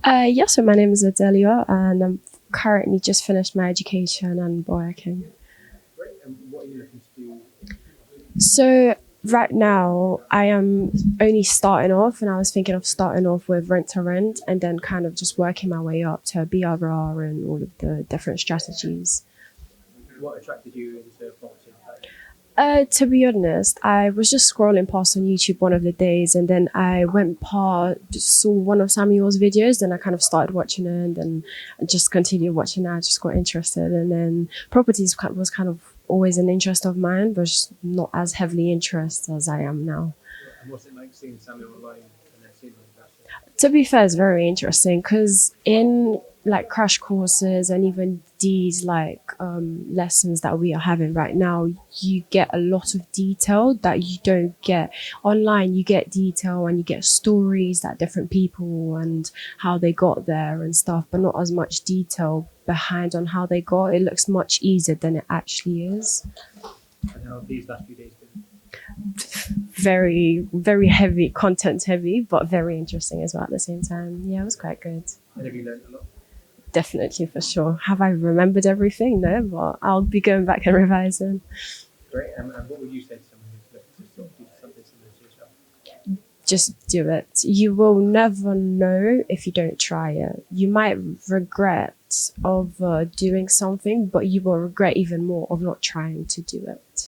Yeah, so my name is Natalia, and I'm currently just finished my education and working. Great. And what are you looking to do? So right now, I am only starting off, and I was thinking of starting off with rent to rent, and then kind of just working my way up to BRR and all of the different strategies. What attracted you into property? To be honest, I was just scrolling past on YouTube one of the days, and then I went past, just saw one of Samuel's videos. Then I kind of started watching it, and then I just continued watching it. I just got interested, and then properties was kind of always an interest of mine, but just not as heavily interested as I am now. And what's it like seeing Samuel online and then seeing him in person? To be fair, it's very interesting because in like crash courses and even these lessons that we are having right now, you get a lot of detail that you don't get online. You get detail and you get stories that different people and how they got there and stuff, but not as much detail behind on how they got. It looks much easier than it actually is. And how have these last few days been? Very, very heavy, content heavy, but very interesting as well at the same time. Yeah, it was quite good. And have you learned a lot? Definitely, for sure. Have I remembered everything? No, but I'll be going back and revising. Great. And what would you say to someone who's looking to sort of do something similar to yourself? Just do it. You will never know if you don't try it. You might regret of doing something, but you will regret even more of not trying to do it.